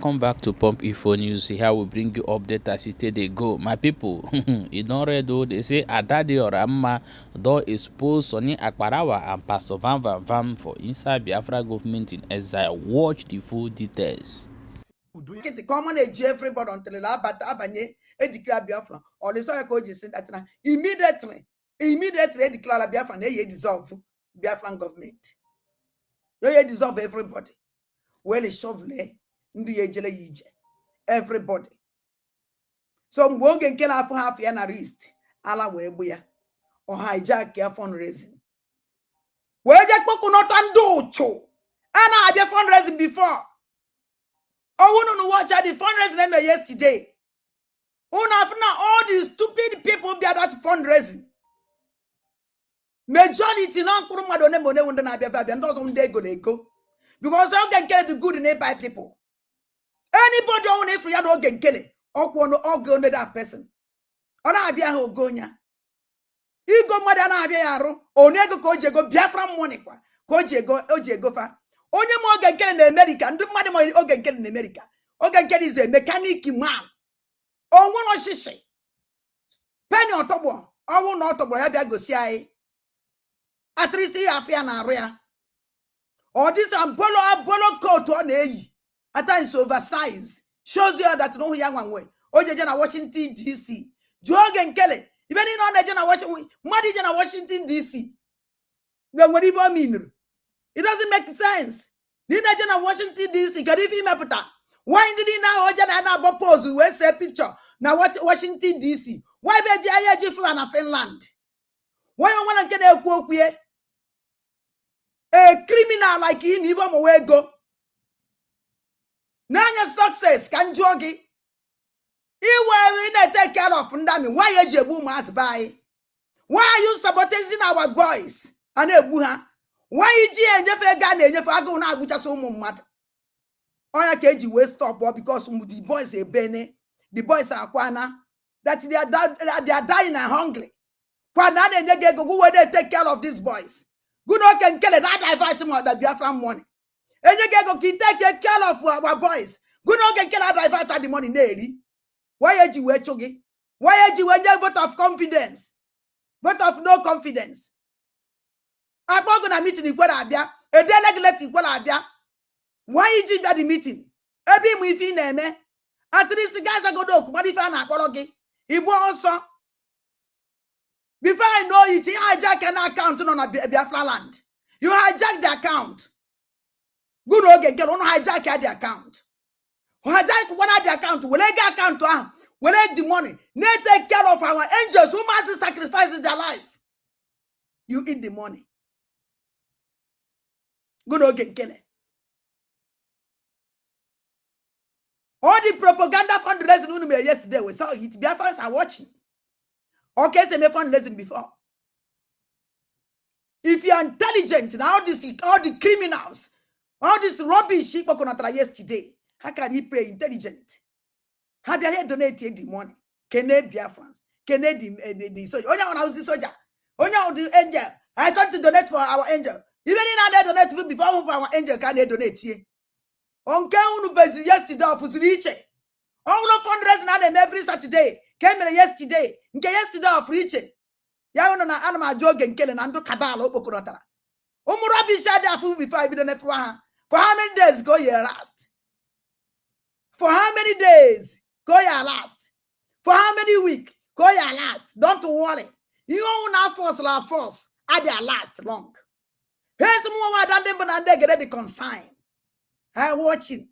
Welcome back to Pump Info News. Here we bring you update as it they go. My people, you don't read though. They say Adadi or Amma don't expose Sonny Agbarawa and Pastor Van for inside Biafra government in exile. Watch the full details. Common age everybody until the abanye declare Biafra or the soil coach is that immediately declare Biafra and they dissolve Biafran government. They dissolve everybody. Well, it's shovel ndị ejele yije everybody. So mgbe nke na-afụ half ya na wrist ala wee gbu ya or hijack ya fundraising. Wee je kpọkụnọta ndị ụchụ a na-abịa fundraising before. Oh, no, watch the fundraising yesterday. All these stupid people be at that fundraising. Majority non go because they can get the good in by people. Anybody on if you don't get kill it, or go under that person. Or I be a gonya. You go madana yaro, or nego go Biafra money, go fa. Onye mo oge nke na America, ndị mmadụ mo oge nke na America. Oge nke is a mechanic man. Onwe no shishi. Penny otogbo, owu na otogbo ya bia gosi ai. At least ya afia na arụ ya. Or this bolo coat on eyi. At times oversize. Shows you that no young one way. Oje na Washington DC. Joge nkele. Even in on na Washington, madi na Washington DC. Then what do you mean? It doesn't make sense. Nina Jana Washington DC, Garifi Maputa. Why did he now Jana pose we say picture? Now what Washington DC? Why be Jaya from Finland? Why you want to get a quote here? A criminal like him, even away go. Now your success can jogi. You will take care of Fundami. Why are you boom as by? Why are you sabotaging our boys? And a buha. Why is he and Jeff Gane and if I go now with a so mad? Oya keji will stop because the boys are bene, the boys are kwana, that they are dying and hungry. Kwana and they go where they take care of these boys. Good can kill it, I divide him out the Biafra money. And you go take care of our boys. Good can kill I divide the money, Nady. Why are you were chogi? Why are you when you vote of confidence? Vote of no confidence. I'm not gonna meet in Abia. A delegate in Abia. Why is it at the meeting? Ebi mu ifi na eme. At least the guys are go do kumadi fa na akporo gi. Ibu also. Before I know it, you hijack an account on Biafra land. You hijack the account. Good oge get on hijack the account. Hijack one of the account. Will I get account to will I the money? They take care of our angels who must sacrifice their life. You eat the money. Good oge kill it. All the propaganda fundraising yesterday, we saw it. Biafrans are watching. Okay, so me fundraising before. If you are intelligent, now all the criminals, all this rubbish she yesterday, how can he pray intelligent? How do you donate the money? Can they Biafrans? Can they the soldier? Onya on the soldier. Onya on the angel. I come to donate for our angel. Even in other donate before for our angel, can they donate here? Onke unu bezi yesterday of Riche. Only fundraising and every Saturday. Came yesterday. Nke yesterday of Riche. Ya wana na anama joge nkele na ndo kabalo obokurotara. Umurabi shade afu before I be donate for her. For how many days go ye last? For how many days go ye last? For how many weeks go ye last? Don't worry. You own our force. I be last long. Here's more than them but they get the consign. I watching.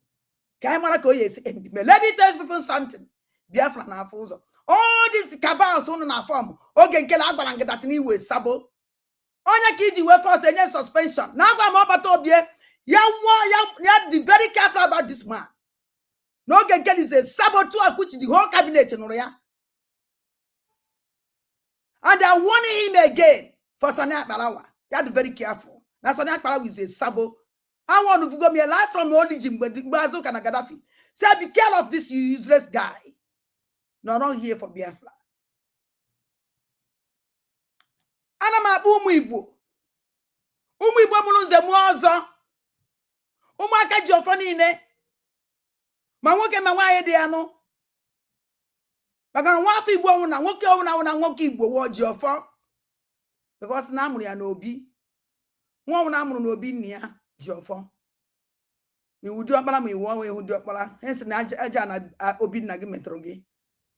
Let me tell people something. Biafra na fuzo. All this cabal son na form. Ogen kela Agbarawa that ni we sabo. Onya kiji we force any suspension. Now I'm about to be. You the very careful about this man. No ogen kela is a sabo to akuchi the whole cabinet in Oria. And they're warning him again for Agbarawa. You have to be very careful. That's Agbarawa is a sabo. I want to go me alive from origin, but the Bazo and Gaddafi. Say, be careful of this useless guy. No, not here for Biafra. Anama umu Igbo munu ze muazo. Umaka jofani ne. ma nwoke ma nwaanyị dị ya nụ maka na nwa afọ Igbo ọnwụ na nwoke ọnwụ na nwoke Igbo woji ọfọ because na amụrụ ya n'obi nwa ọnwụ na amụrụ n'obi nna ya ji ọfọ iwu dị ọkpara ma iwu ọnwa iwu dị ọkpara hensị na aja na obi nna gị metụrụ gị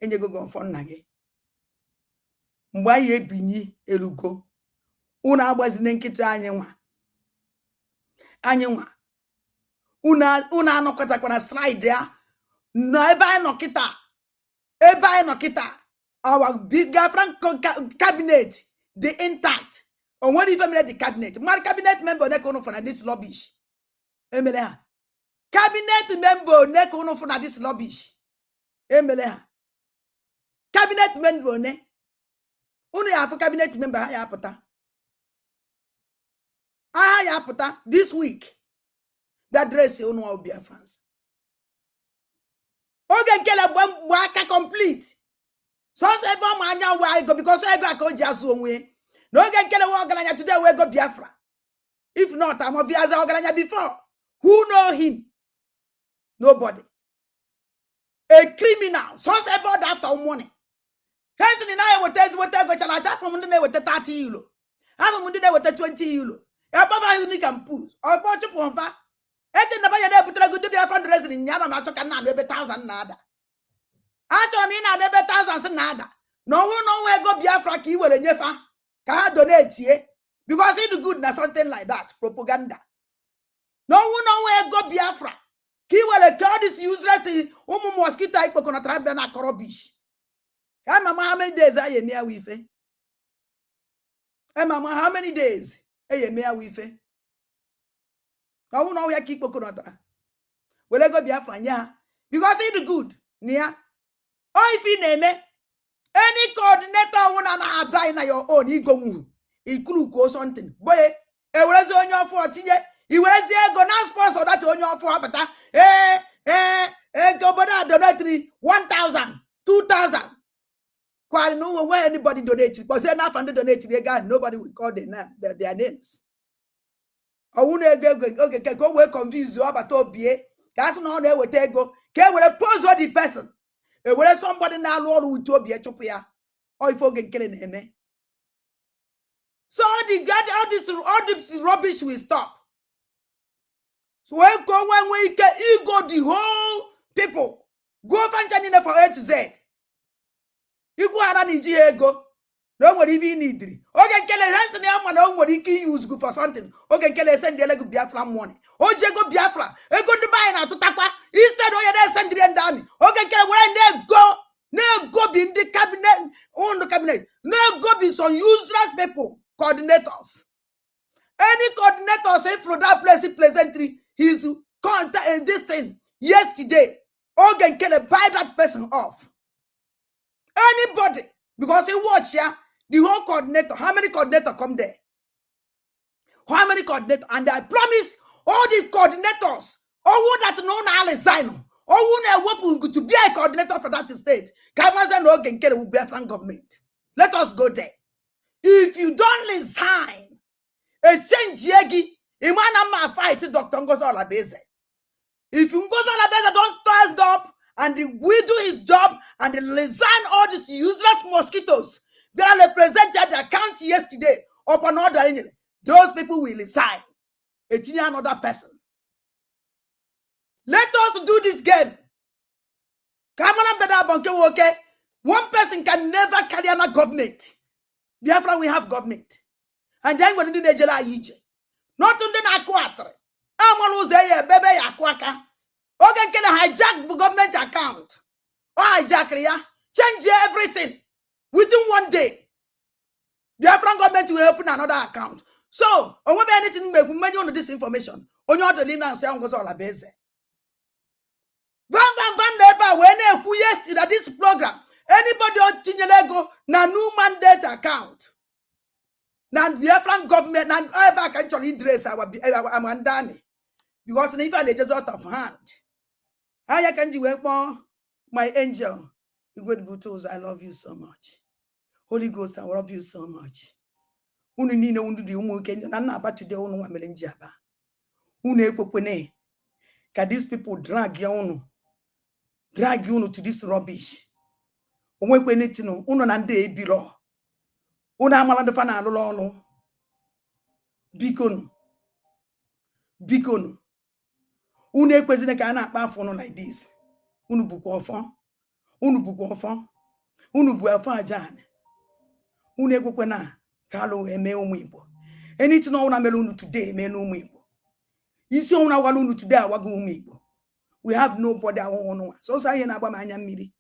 enyego gị ọfọ nna gị mgbe anyị ebinyi elugo unu agbazine nkịtị anyị nwa unu anọkọtakwana slide ya nọ ebe anyị nọ kịta our biafra cabinet the intact o nwere ife mere the cabinet mmadụ cabinet member one ka unu fụrụ na this rubbish emele ha cabinet member one ka unu fụrụ na this rubbish emele ha cabinet member one unu ya afụ cabinet member ha ya apụta this week that dress unu wa Biafrans oge nkele mgbe aka complete so ebe ọ ma anya wa ego because ego aka o ji azụ onwe na oge nkele wa ọgaranya today we go Biafra if not I'm of Biafra ọgaranya before who know him nobody a criminal so ebe ọ after morning hence ni na eweta ego chala acha from ndị na-eweta 30 euro abụ ndị na-eweta 20 euro ebaba unique and pools ọkpọ chụpụ mfa eche na banya na-ebutere gị ndị Biafra fundraising nya na achọ ka na ebe 1000 na-ada achọrọ m ị na ebe 1000 na-ada na ọnwụ ego Biafra ka ị were nyefa ka ha donate because it good na something like that propaganda na ọnwụ ego Biafra ka ị were ka this useless ụmụ mosquito ikpokọnatara bịa na korobish mama how many days I eme ya wife mama how many days eme ya wife ọnwụ ya ka ikpokọnatara were ego Biafra nye ha because it good na ya if ị na-eme any coordinator ọnwụ na ada na your own igonwu ikuru ko something boy ewerezi onye ọfụ tinye iwerezi ego na sponsor that onye ọfụ apụta ego obodo a donate 1000 2000 kwari no when anybody donate but say na fan donate ego nobody will call their names ọnwụ na ego oge ka o wee confuse ọbata obie ka asị na ọ na-eweta ego ka e were pose the person e were somebody na-alụ ọrụ uto obi chụpụ ya ife oge nkere na-eme so all this rubbish will stop so we go when we can ego the whole people go fanchani for A to Z igwu ara na iji ego na o nwere ibe ị nidiri oge nkele hensị na ya ma na o nwere ike use go for something oge nkele send ego Biafra money o ji ego Biafra ego ndị banyị na-atụtakwa instead onye na-esend ndị army oge nkele were na-ego bi ndị cabinet na-ego bi some useless people coordinators any coordinators say from that place presently his contact this thing yesterday oge nkele buy that person off anybody because he watch ya the whole coordinator how many coordinator come there how many coordinator and I promise all the coordinators all that no na resign all na ewepụ to be a coordinator for that state Kamaza no oge nkele will be a Biafran government let us go there if you don't resign a change yegi imana ma fight Dr. Ngozi Olabeze if Ngozi Olabeze don't stand up and we do his job and resign all these useless mosquitoes that represented the county yesterday upon order, those people will resign. Another person. Let us do this game. One person can never carry on a government. Biafra, we have government. And then when you do the not on the Nakwasre. I'm always there, baby, Akwaka. Okay, can I hijack the government account? Or hijack change everything within one day. The Biafran government will open another account. So, on what anything make many on this information. On your the Lina and say was all a base. Van neighbor when who yesterday this program. Anybody on Tinyelego na new mandate account. Now the Biafran government now I can actually dress our mandani. Because if I just out of hand. I can do more, my angel. You good Butos, I love you so much. Holy Ghost, I love you so much. Unu ni na undu di umu weekend na na about today unu wa melenji aba. Unu ekpokpene. Ka these people drag ya unu. drag you to this rubbish. Onwekwenetino uno na ndị ebiro. Una amala ndị fa na alụlụ ọlụ. Bikonu. Bikonu. Unu ekwezine ka a na-akpa afọ unu like this. Unu bukwa ọfọ. Unu bukwa ọfọ. Unu bu afọ ajan. Unu ekwekwe na ka alụ eme ụmụ Igbo. Anything ọwụna mere unu today eme n'ụmụ Igbo. Isi ọwụna wala unu today awago ụmụ Igbo. We have nobody awụnụ. So ihe na-agba m anya mmiri.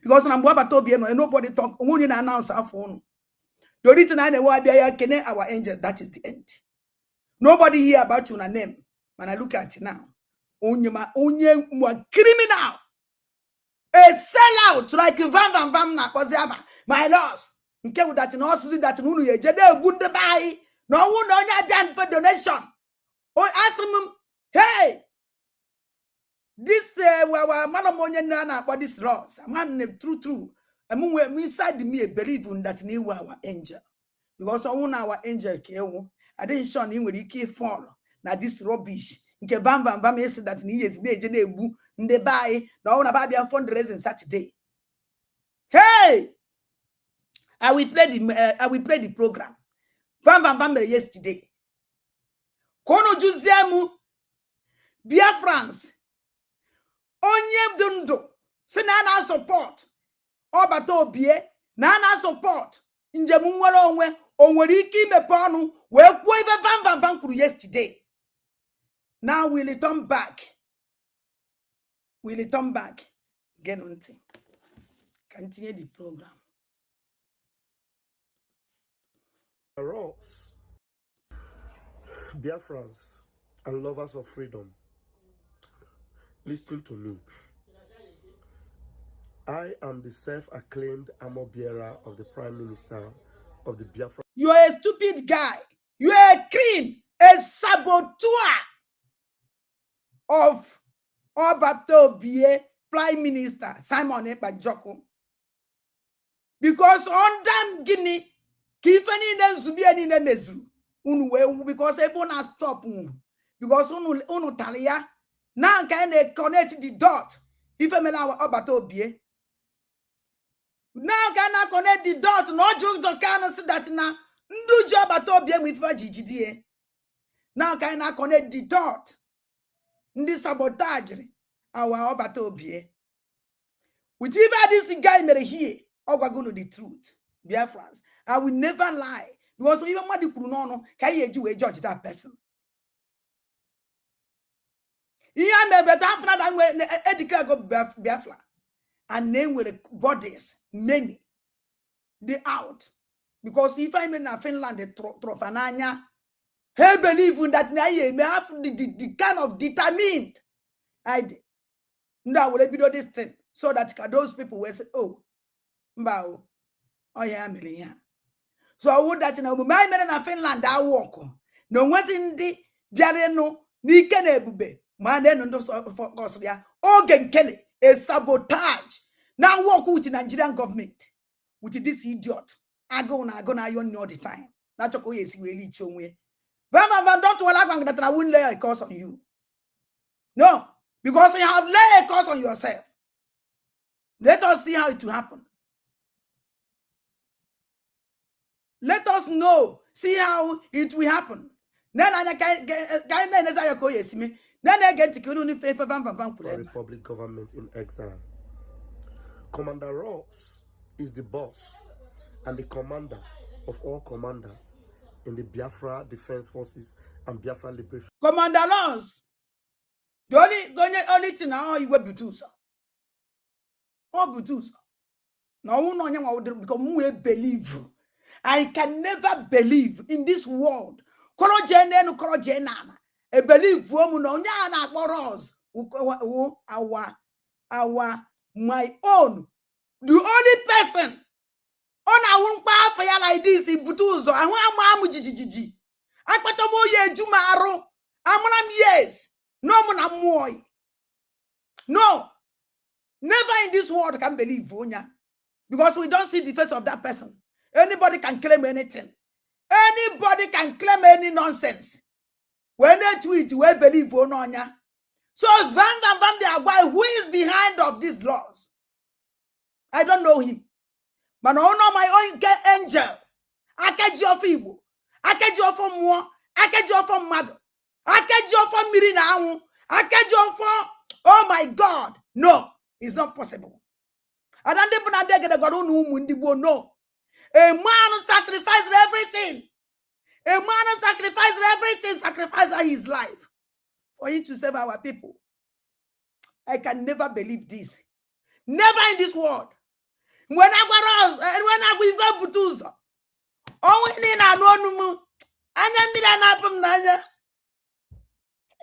Because na mgbe abata obi no nobody talk. Onwe na announce afọ unu. The only thing I know abia ya kene our angel, that is the end. Nobody hear about your name. When I look at it now. Onye criminal. A sellout like Vam na Kozaba. My loss. Nke with that in all season that unu ye jede gunde bai. No one on your done for donation. Oh, ask him, hey, this madam Onye about this laws. A man true. And when inside me believe in that new our angel. Because own our angel kewo. I didn't show him when he fall. Now this rubbish. Nke Vam is that ni is ne bu nde buy. No one about their fundraising Saturday. Hey! I will play the program. Vam yesterday. Kono Juziamu Biafrans. Onye dundo. Senana support. Obato bie. Nana support. Njem nwere onwe. Onwere ike imepe ọnụ. Wee kwuo ibe Vam kwuru yesterday. Now will it turn back? Will it turn back? Get on thing. Continue the program. Rocks, Biafrans and lovers of freedom, listen to me. I am the self-acclaimed armor bearer of the Prime Minister of the Biafra. You are a stupid guy. You are a clean, a saboteur of Obato Bie, Prime Minister Simon Ekpa. Because on damn Guinea, Kifani Nezubi and Nemezu, because everyone has stopped. Because unu talia, now can they connect the dot? If I'm allowed Obato Bie. Now can I connect the dot? No jokes don't can say that now. Do job at all with GGDA. Now can I connect the dot? This sabotage our Obato Bie. With even this guy made here, or we're going to the truth. Biafrans. I will never lie. Because even Madi Kurunono, can you judge that person? Yeah, but after that, when Edika go Biafra, and name with the bodies, many, they out. Because if I'm in Finland, the Trofananya, he believe in that I may have the kind of determined. I did. Now will be do this thing so that those people will say, oh, Mbao, oh yeah, I'm here. So I would that in my men in Finland, I walk. No one's in the Biareno, Nikene Bube, my name on those for Goslia, Ogen Kelly, a sabotage. Now walk with the Nigerian government with this idiot. I go on all the time. That's what we really show me. But don't allow that I won't lay a curse on you. No, because you have laid a curse on yourself. Let us see how it will happen. Let us know, see how it will happen. Then I can then I get to kill only favor the Republic government in exile. Commander Ross is the boss and the commander of all commanders in the Biafra Defense Forces and Biafra Liberation. Commander Ross, the only thing now you will be too, sir. Oh, be too, sir. No, because we believe. I can never believe in this world. A believe woman on Ross, my own. The only person on our power for you like this in Butuzo, and one Jiji. I put a moye Jumaro. I'm yes. No man more. No. Never in this world can believe Vonya. Because we don't see the face of that person. Anybody can claim anything. Anybody can claim any nonsense. When they tweet, we believe Vonya. So Van the Agba, who is behind of these laws? I don't know him. But I know my own angel. Akaji of Igbo. Akaji of Mo. Akaji of Mado. Akaji of Mirina. Akaji of, oh my God. No, it's not possible. I don't even know. A man sacrificed everything. A man sacrificed everything, sacrificed his life for him to save our people. I can never believe this. Never in this world. When we go Butuzo, only in Anonumu, Anya Milan Nanya.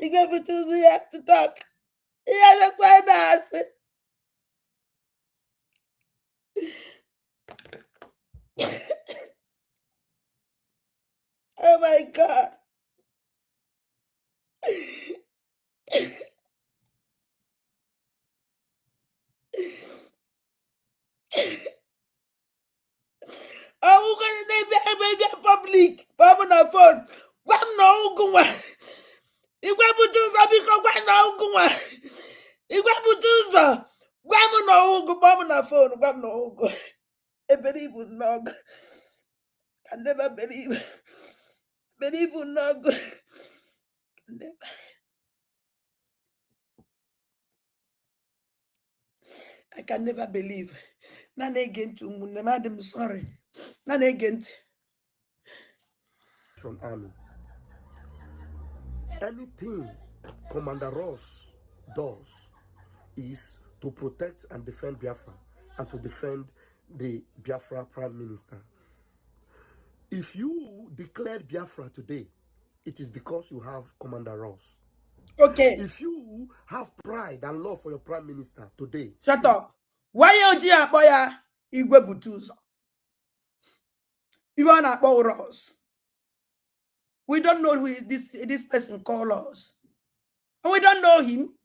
You go Butuzo, you have to talk. You have to find us. Oh my God. Oh, we're going to be public. Papa na phone. What no go? You go Butuzo because what no go? You go Butuzo. What no go? Papa na phone. What no go? I believe not. I never believe. Believe not. I can never believe. None again to Madam, sorry. None again. Army. Anything Commander Ross does is to protect and defend Biafra and to defend the Biafra Prime Minister. If you declared Biafra today, it is because you have Commander Ross. Okay. If you have pride and love for your Prime Minister today, shut up. Why you here, boy? Igwe Butuzo. You wanna call Ross? We don't know who this person called us. And we don't know him.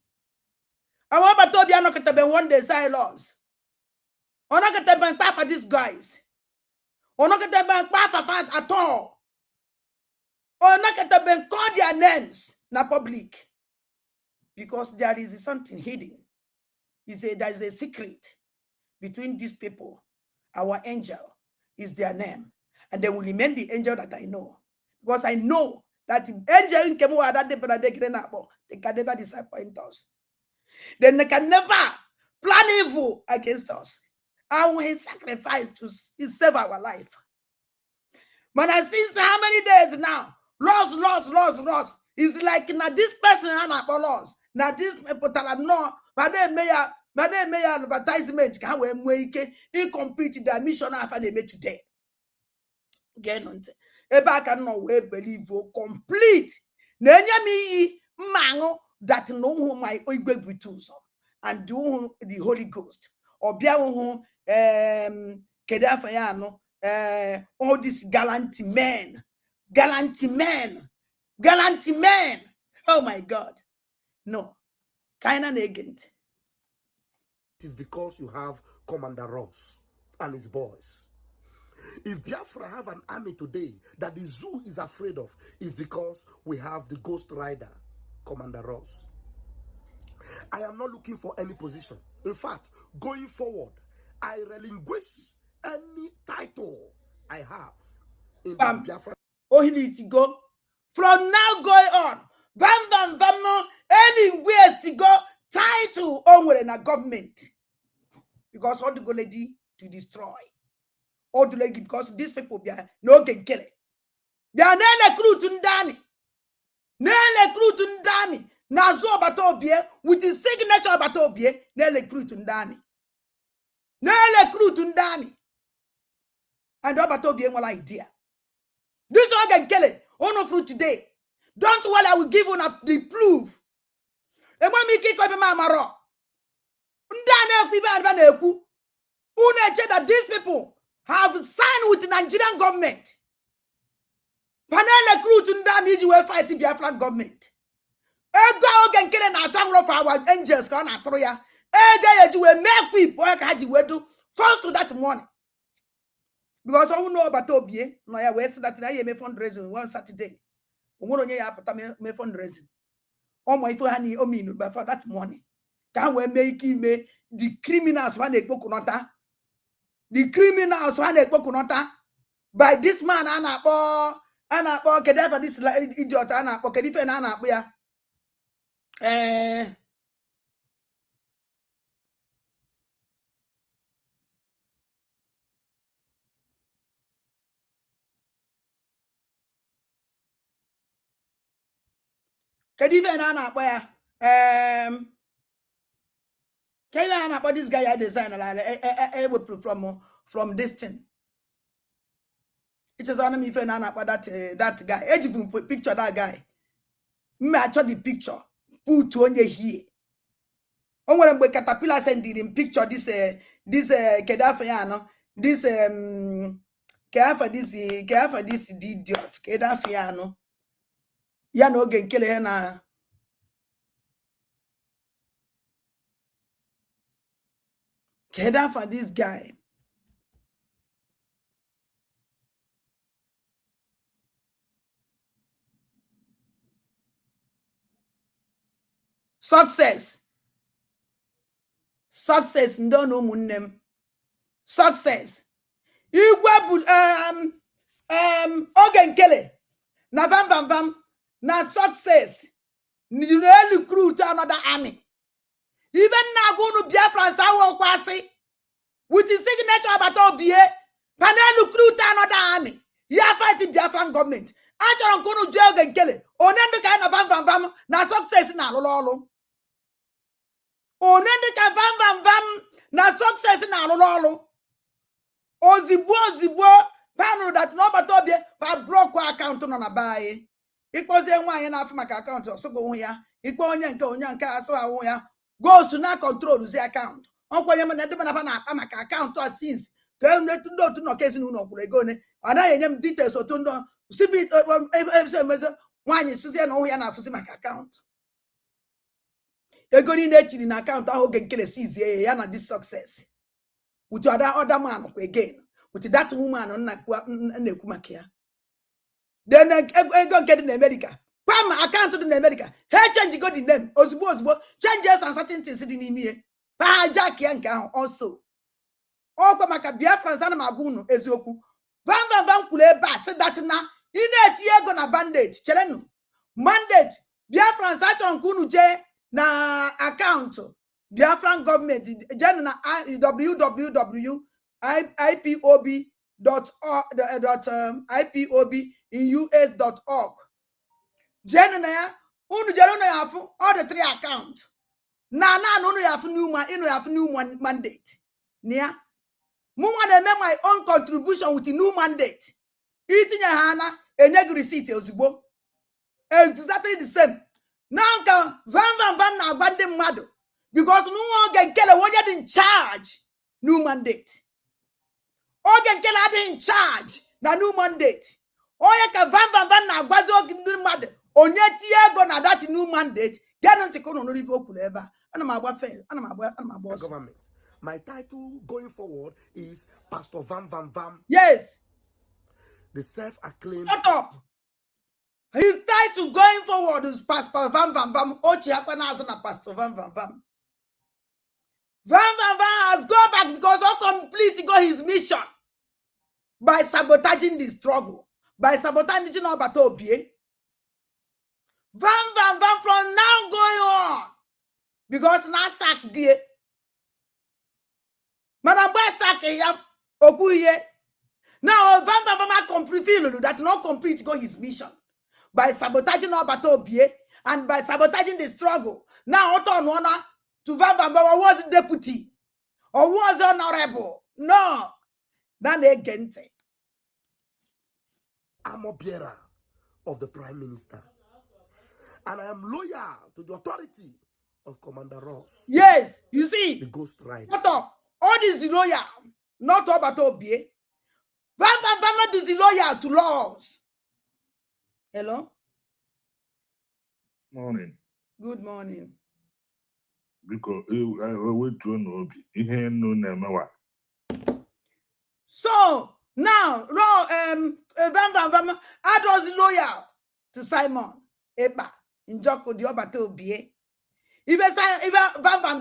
I want to be not to be one day silos. Or not to be for these guys. Or not to be for at all. Or not to be call their names na public. Because there is something hidden. There is a secret between these people. Our angel is their name. And they will remain the angel that I know. Because I know that the angel in Kemo they can never disappoint us. Then they can never plan evil against us. And we sacrifice to save our life. But I see how many days now? Lost. It's like now this person and lost. Now this people that know, but they may advertisement can we incomplete their mission after they made today. Again, I cannot believe complete. Nenyami mango that know who my Igwe Butuzo and do the Holy Ghost or biahu kedafayano all these gallant men. Oh my God. No. Kinda agent. it is because you have Commander Ross and his boys. If Biafra have an army today that the zoo is afraid of, is because we have the Ghost Rider, Commander Ross. I am not looking for any position. In fact, going forward, I relinquish any title I have in the Biafra. Oh, he needs to go. From now going on, any ways to go title onward in a government. Because all the go lady to destroy. All the lady because these people be no can kill it. They are not recruiting Dami. Not recruiting Dami. Nazo Batobie with the signature of Batobie, not recruiting Dami. Not recruiting Dami. And all Batobie one idea. This all can kill it. Only for today. Don't worry, I will give you the proof. And when me kick up my maro, that these people have signed with the Nigerian government. Panel recruit and damage will fight the Biafran government. Ego can kill an attack of our angels can atroya. Ego you will make people like you will do first to that morning. Because I know about Obie, no, I was that I may fundraising one Saturday. Me fundraising. Omo ifo hani ominu before that morning. Can we make him the criminals when they go kunota? The criminals when they go kunota? By this man anapo kedefa this idiot anapo kedife na anapo ya. Kedife na anapo ya. Can you this guy I design from this thing? It is on me if that guy. Even picture that guy. Me I the picture. Put on your here. On when we caterpillar send him picture this Kedafiano. This care for this idiot. Kedafiano. Ya no gen kill na. Keda for this guy. Success ndo no munnem. Success. Igwe ogen kele na vam na success ni recruit another army. Even na go no biafra sawo kwasi with his signature about obie panel recruit another army. Ya fight the Biafran government. Achoro go no jail ogen kele onendo ka na vam na success na lolo. Onende ka vam na success na lolo. Ozigbo panu that no batobie fa broke account no na buy. Ikpoze nwanye na afu maka account osogo hu ya. Ikpo onye nke aso awu ya. Go to na control the account. Onkwanye m na ndebe na fa na akpa maka account since ka netu ndo otu no kezi nu no kwuru ego ne. Ana yenye m details otu ndo sibi nwanye sizie na hu ya na afuzi maka account. Ego ni na echiri na account ahụ oge nkele sizie ya na this success. With other man again. With that woman na ekwu maka ya. Then ego nke dị na America. Pam account dị na America. He change go the name. Ozugbo changes and certain things dị n'ime ihe. Pa hijack ya nke ahụ also. Okwa maka Biafra sana magunu eziokwu. Van kwuru ebe a sị that na ị na-etinye ego na bandage. Chelenu. Mandate Biafra achọrọ nke unu jee na account Biafran government jen na www.ipob.us.org jen na ya unu jere unu ya afu all the 3 account na unu ya afu new mandate nia munwa na eme my own contribution with new mandate itinye ha na enye receipt ozugbo exactly the same. Now van na agba ndị mmadụ because no oge nkele onye dị in charge new mandate. Oge nkele adị in charge na new mandate. Onye ka van na agbazi oge ndị mmadụ onye tie ego na that new mandate. Genu ntị ka unu nụrụ ife okwu ebe a. Ana m agba government. My title going forward is Pastor Vam. Yes. The self-acclaimed. Shut up. His title going forward is Pastor Vam. Ochi Akpanazo na Pastor Vam. Vam has gone back because all complete got his mission by sabotaging the struggle, by sabotaging Obatobie. Vam from now going on because now sack die. Madam Boy sack ya okuye. Now Vam complete feel that not complete got his mission. By sabotaging Obatobie and by sabotaging the struggle. Now, Oton honor to Van was deputy or was honorable. No, then again. I'm a bearer of the Prime Minister, and I am loyal to the authority of Commander Ross. Yes, you see, the Ghost Rider. What up? All this is loyal, not Obatobie. Van is loyal to laws. Hello? Morning. Good morning. Because so now, Van is loyal to Simon Eba. Njoko di obata obie. Ibe van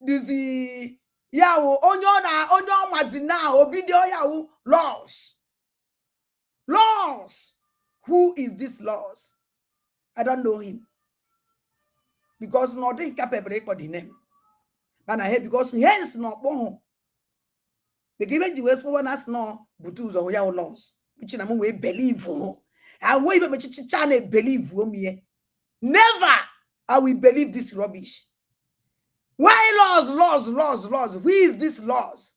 duzi yawo onyo mazi na obidio yawo laws. Laws. Who is this laws? I don't know him. Because nothing capable for the name. And I hear because hence not bon. The given you wait for us no butus or yawo laws. Which in a way believe for. And we believe me. Never I will believe this rubbish. Why laws? Who is this laws?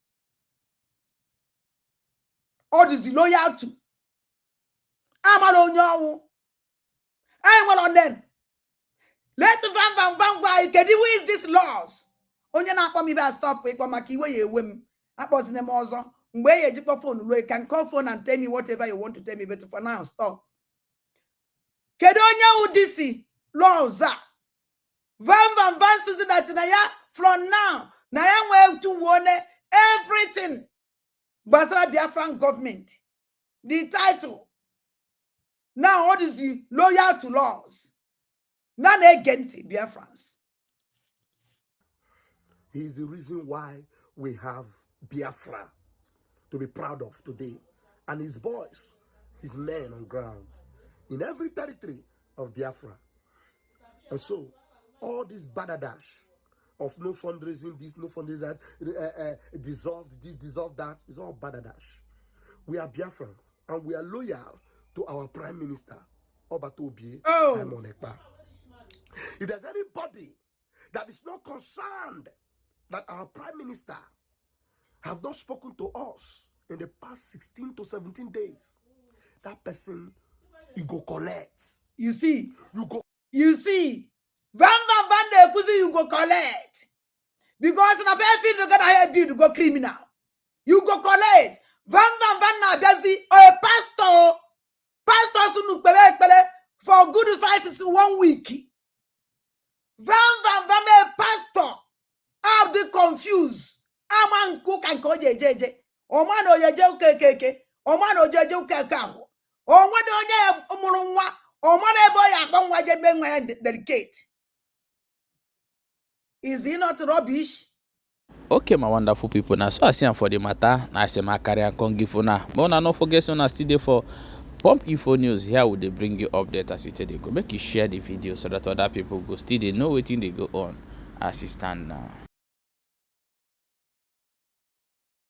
Or is he loyal to? I'm on your I'm well on them. Let's van can who is this laws? Onye na akpọ me be stop we maka iwe ye ewem. Akpọzi nem ọzọ. Mgbe ye jikọ phone you can call phone and tell me whatever you want to tell me, but for now stop. Kedu onye who this laws are? Van says that na ya from now na ya way to warn everything. Basra Biafran government. The title. Now what is the loyal to laws? None against Biafrans. He is the reason why we have Biafra to be proud of today. And his boys, his men on ground, in every territory of Biafra. And so, all this badadash of no fundraising, this, no fundraising that, dissolved this, dissolved that, is all badadash. We are Biafrans, and we are loyal to our Prime Minister, Obatobi Simon Ekpa. If there's anybody that is not concerned that our Prime Minister have not spoken to us in the past 16 to 17 days, that person, you go collect. You see? You see? Van de kuzi you go collect. Because na be you gonna help you to go criminal. You go collect. Van na gazi a pastor. Pastor sunu pele for good 1 week. Van me pastor. I'll be confused. I'm an cook and call jeje. O man o jeje keke. O man o jeje keke. O man o jeje umurunwa. O man e boy akban waje ben dedicate. Is he not rubbish? Okay, my wonderful people. Now, so I see for the matter. Now I say my career and con give now. But now, not forget so now still there for Pump Info News. Here will they bring you update as it they go. Make you share the video so that other people go still they know what they go on as it stand now.